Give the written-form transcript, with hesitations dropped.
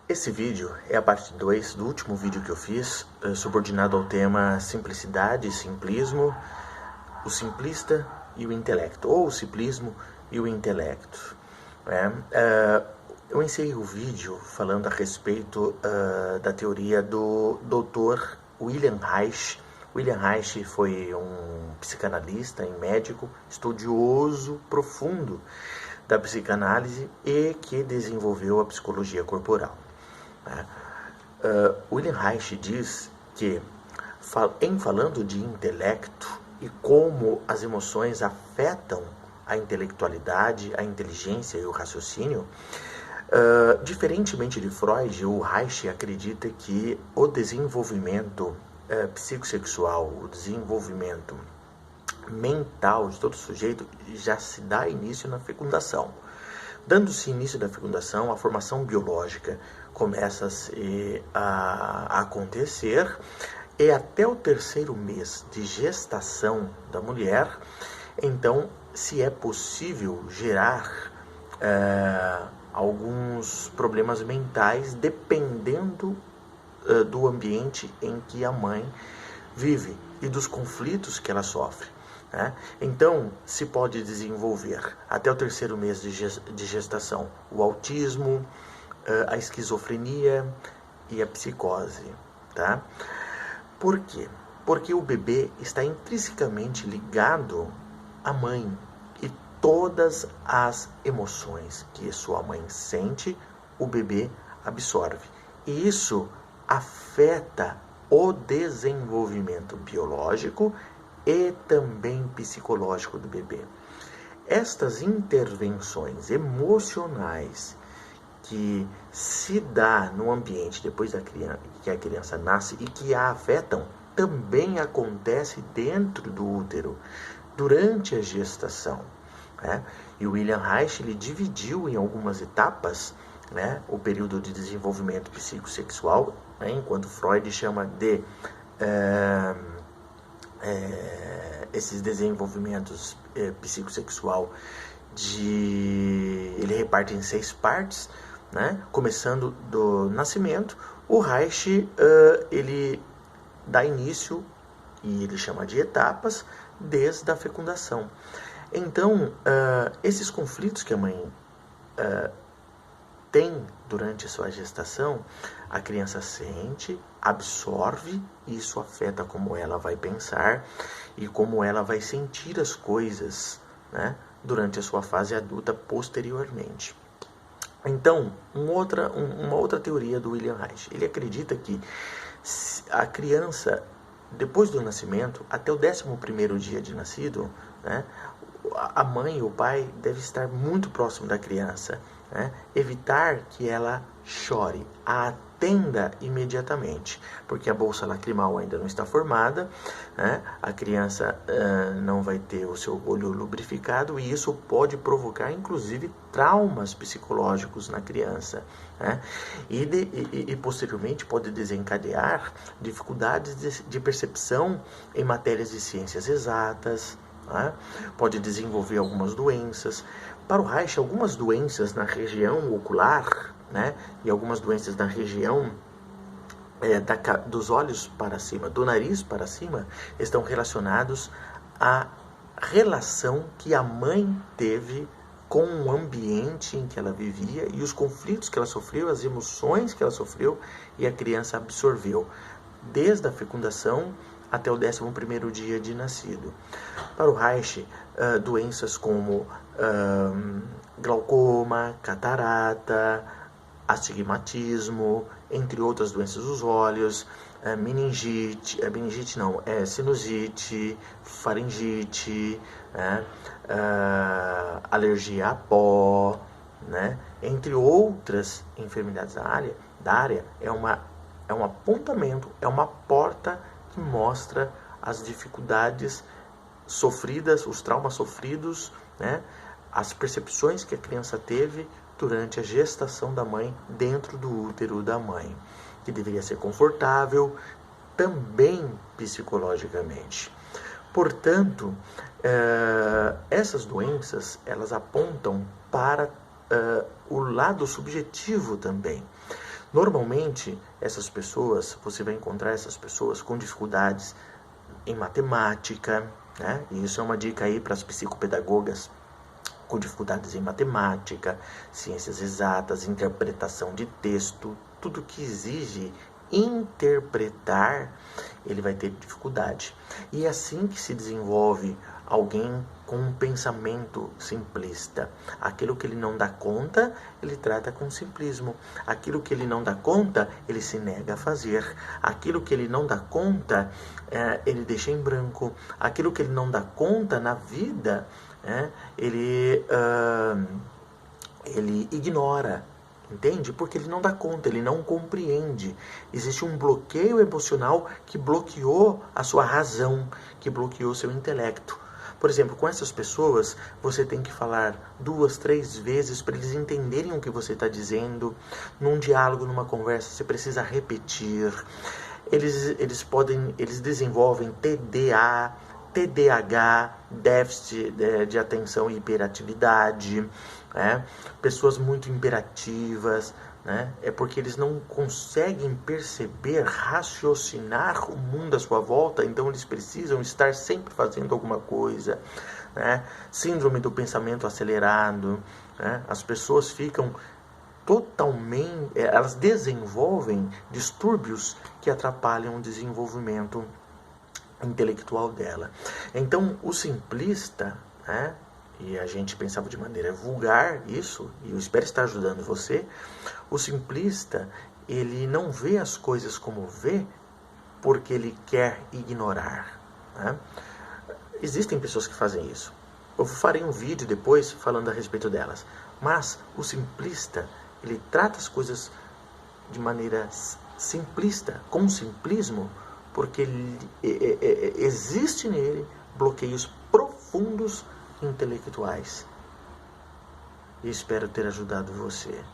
Esse vídeo é a parte 2 do último vídeo que eu fiz, subordinado ao tema simplicidade e simplismo, o simplista e o intelecto, ou o simplismo e o intelecto. Eu encerrei o vídeo falando a respeito da teoria do Dr. William Reich. William Reich foi um psicanalista e médico, estudioso profundo da psicanálise e que desenvolveu a psicologia corporal. William Reich diz que, em falando de intelecto e como as emoções afetam a intelectualidade, a inteligência e o raciocínio, diferentemente de Freud, o Reich acredita que o desenvolvimento psicossexual, o desenvolvimento mental de todo sujeito já se dá início na fecundação. Dando-se início da fecundação, a formação biológica começa a acontecer e até o 3º mês de gestação da mulher, então, se é possível gerar alguns problemas mentais dependendo do ambiente em que a mãe vive e dos conflitos que ela sofre. Então, se pode desenvolver até o 3º mês de gestação o autismo, a esquizofrenia e a psicose. Por quê? Porque o bebê está intrinsecamente ligado à mãe e todas as emoções que sua mãe sente, o bebê absorve. E isso afeta o desenvolvimento biológico e também psicológico do bebê. Estas intervenções emocionais que se dá no ambiente depois que a criança nasce e que a afetam, também acontece dentro do útero, durante a gestação. E o William Reich ele dividiu em algumas etapas o período de desenvolvimento psicossexual, enquanto Freud chama de esses desenvolvimentos psicossexual ele reparte em 6 partes, começando do nascimento. O Reich ele dá início e ele chama de etapas desde a fecundação. Então, esses conflitos que a mãe tem durante a sua gestação, a criança sente, absorve, e isso afeta como ela vai pensar e como ela vai sentir as coisas, durante a sua fase adulta posteriormente. Então, uma outra teoria do William Reich, ele acredita que a criança, depois do nascimento, até o 11º dia de nascido, a mãe e o pai devem estar muito próximo da criança, evitar que ela chore, a atenda imediatamente, porque a bolsa lacrimal ainda não está formada, a criança não vai ter o seu olho lubrificado e isso pode provocar inclusive traumas psicológicos na criança, e posteriormente pode desencadear dificuldades de percepção em matérias de ciências exatas, pode desenvolver algumas doenças. Para o Reich, algumas doenças na região ocular, e algumas doenças na região dos olhos para cima, do nariz para cima, estão relacionados à relação que a mãe teve com o ambiente em que ela vivia e os conflitos que ela sofreu, as emoções que ela sofreu e a criança absorveu, desde a fecundação até o 11º dia de nascido. Para o Reich, doenças como glaucoma, catarata, astigmatismo, entre outras doenças dos olhos, sinusite, faringite, alergia a pó, entre outras enfermidades da área, é um apontamento, é uma porta que mostra as dificuldades sofridas, os traumas sofridos, as percepções que a criança teve durante a gestação da mãe dentro do útero da mãe, que deveria ser confortável também psicologicamente. Portanto, essas doenças, elas apontam para o lado subjetivo também. Normalmente, essas pessoas, você vai encontrar essas pessoas com dificuldades em matemática, né? E isso é uma dica aí para as psicopedagogas, com dificuldades em matemática, ciências exatas, interpretação de texto, tudo que exige interpretar, ele vai ter dificuldade. E é assim que se desenvolve alguém com um pensamento simplista. Aquilo que ele não dá conta, ele trata com simplismo. Aquilo que ele não dá conta, ele se nega a fazer. Aquilo que ele não dá conta, ele deixa em branco. Aquilo que ele não dá conta na vida, ele ignora. Entende? Porque ele não dá conta, ele não compreende. Existe um bloqueio emocional que bloqueou a sua razão, que bloqueou o seu intelecto. Por exemplo, com essas pessoas, você tem que falar 2, 3 vezes para eles entenderem o que você está dizendo. Num diálogo, numa conversa, você precisa repetir. Eles desenvolvem TDA, TDAH, déficit de atenção e hiperatividade, pessoas muito imperativas, é porque eles não conseguem perceber, raciocinar o mundo à sua volta, então eles precisam estar sempre fazendo alguma coisa, síndrome do pensamento acelerado, as pessoas ficam totalmente, elas desenvolvem distúrbios que atrapalham o desenvolvimento intelectual dela. Então, o simplista, e a gente pensava de maneira vulgar isso, e eu espero estar ajudando você, o simplista, ele não vê as coisas como vê porque ele quer ignorar. Existem pessoas que fazem isso. Eu farei um vídeo depois falando a respeito delas. Mas o simplista, ele trata as coisas de maneira simplista, com simplismo, porque existe nele bloqueios profundos intelectuais. E espero ter ajudado você.